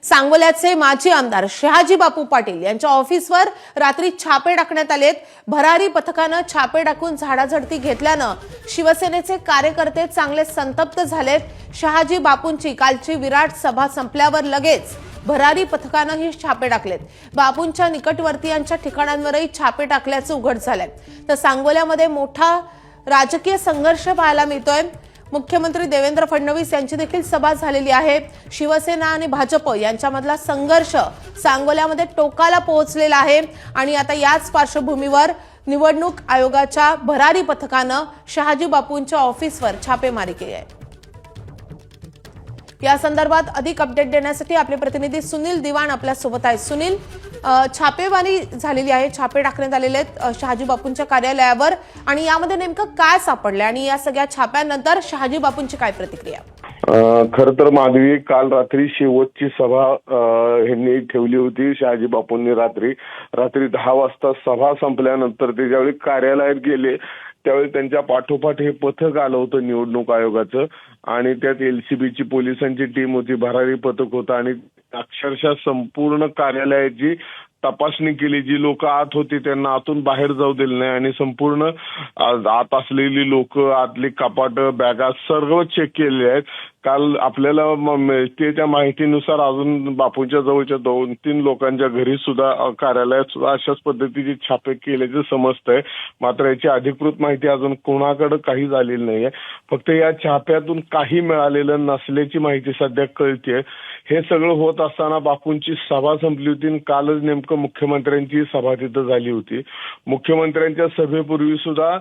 सांगोल्याचे माजी आमदार शहाजी बापू पाटील यांच्या ऑफिसवर रात्री छापे टाकण्यात आलेत। भरारी पथकानं छापे टाकून झाडाझडती घेतल्यानं शिवसेनेचे कार्यकर्ते चांगले संतप्त झालेत। शहाजी बापूंची कालची विराट सभा संपल्यावर लगेच भरारी पथकानं ही छापे टाकलेत। बापूंच्या निकटवर्तीयांच्या ठिकाणांवरही छापे टाकल्याचं उघड झालंय। तर सांगोल्यामध्ये मोठा राजकीय संघर्ष पाहायला मिळतोय। मुख्यमंत्री देवेंद्र फडणवीस यांची देखील सभा झालेली आहे। शिवसेना आणि भाजप यांच्यामधला संघर्ष सांगोल्यामध्ये टोकाला पोहोचलेला आहे आणि आता याच पार्श्वभूमीवर निवडणूक आयोगाच्या भरारी पथकानं शहाजी बापूंच्या ऑफिसवर छापेमारी केली आहे। या संदर्भात अधिक अपडेट देण्यासाठी आपले प्रतिनिधी सुनील दिवाण आपल्या सोबत आहेत। सुनील, छापेमारी झालेली आहे, छापे टाकण्यात आलेले आहेत शहाजी बापूंच्या कार्यालयावर आणि यामध्ये नेमकं काय सापडलं आणि या सगळ्या छाप्यानंतर शहाजी बापूंची काय प्रतिक्रिया? खरं तर माधवी, काल रात्री शेवटची सभा ह्यांनी ठेवली होती। शहाजी बापूंनी रात्री 10 वाजता सभा संपल्यानंतर ते ज्यावेळी कार्यालयात गेले त्यावेळी त्यांच्या पाठोपाठ हे पथक आलं होतं निवडणूक आयोगाचं आणि त्यात एलसीबीची पोलिसांची टीम होती, भरारी पथक होतं आणि अक्षरशः संपूर्ण कार्यालयाची तपासणी केली। जी लोक आत होती त्यांना आतून बाहेर जाऊ दिले नाही आणि संपूर्ण आत असलेली लोक, आतली कपाट, बॅगा सर्व चेक केले आहेत। काल आपल्याला मिळते त्या माहितीनुसार अजून बापूंच्या जवळच्या 2-3 लोकांच्या घरी सुद्धा कार्यालयात सुद्धा अशाच पद्धतीचे छापे केल्याचे समजतंय। मात्र याची अधिकृत माहिती अजून कोणाकडे काही झालेली नाहीये। फक्त या छाप्यातून काही मिळालेलं नसल्याची माहिती सध्या कळते। हे सगळं होत असताना बापूंची सभा संपली होती आणि कालच नेमकं मुख्यमंत्र्यांची सभा तिथं झाली होती। मुख्यमंत्र्यांच्या सभेपूर्वी सुद्धा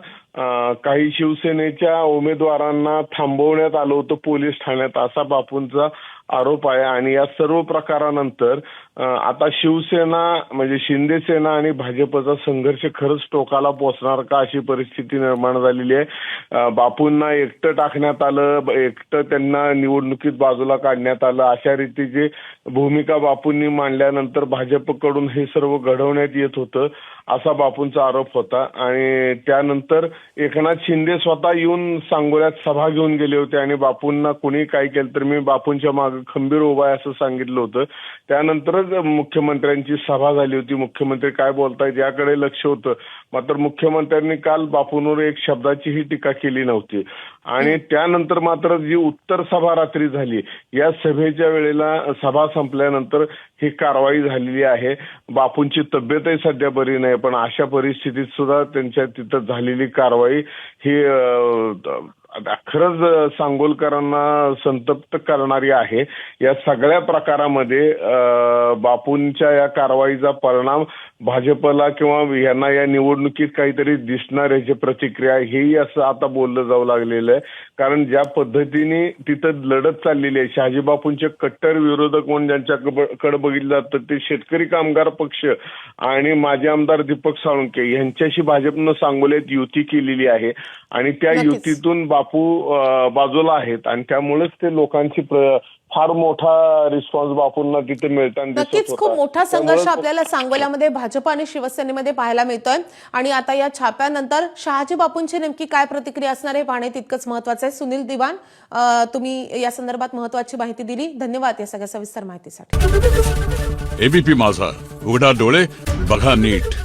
काही शिवसेनेच्या उमेदवारांना थांबवण्यात आलं होतं पोलीस ठाण्यात, असा बापूंचा आरोप आहे। आणि या सर्व प्रकारानंतर आता शिवसेना म्हणजे शिंदे सेना आणि भाजपचा संघर्ष खरंच टोकाला पोहोचणार का अशी परिस्थिती निर्माण झालेली आहे। बापूंना एकटं टाकण्यात आलं, एकटं त्यांना निवडणुकीत बाजूला काढण्यात आलं, अशा रीतीची भूमिका बापूंनी मांडल्यानंतर भाजपकडून हे सर्व घडवण्यात येत होतं असा बापूंचा आरोप होता। आणि त्यानंतर एकनाथ शिंदे स्वतः येऊन सांगोल्यात सभा घेऊन गेले होते आणि बापूंना कोणी काय केलं तर मी बापूंच्या मागे खंबीर उभा आहे असं सांगितलं होतं। त्यानंतरच मुख्यमंत्र्यांची सभा झाली होती। मुख्यमंत्री काय बोलतायत याकडे लक्ष होतं, मात्र मुख्यमंत्र्यांनी काल बापूंवर एक शब्दाचीही टीका केली नव्हती। आणि त्यानंतर मात्र जी उत्तर सभा रात्री झाली, या सभेच्या वेळेला सभा संपल्यानंतर ही कारवाई झालेली आहे। बापूंची तब्येतही सध्या बरी नाही, पण अशा परिस्थितीत सुद्धा त्यांच्या तिथं झालेली कारवाई ही खरंच सांगोलकरांना संतप्त करणारी आहे। या सगळ्या प्रकारामध्ये बापूंच्या या कारवाईचा परिणाम भाजपला किंवा यांना या निवडणुकीत काहीतरी दिसणार याची प्रतिक्रिया हेही असं आता बोललं जाऊ लागलेलं आहे। कारण ज्या पद्धतीने तिथं लढत चाललेली आहे, शहाजी बापूंचे कट्टर विरोधक म्हणून ज्यांच्याकडे बघितलं जातं ते शेतकरी कामगार पक्ष आणि माजी आमदार दीपक साळुंखे यांच्याशी भाजपनं सांगोल्यात युती केलेली आहे आणि त्या युतीतून बापू बाजूला आहेत आणि त्यामुळेच ते लोकांची फार मोठा रिस्पॉन्स बापूंना तिथे मिळताना नक्कीच खूप मोठा संघर्ष आपल्याला सांगोल्यामध्ये भाजप आणि शिवसेनेमध्ये पाहायला मिळतोय आणि आता या छाप्यानंतर शहाजी बापूंची नेमकी काय प्रतिक्रिया असणार आहे पाहणे तितकंच महत्त्वाचं आहे। सुनील दिवाण, तुम्ही या संदर्भात महत्त्वाची माहिती दिली, धन्यवाद या सगळ्या सविस्तर माहितीसाठी। एबीपी माझा, उघडा डोळे बघा नीट।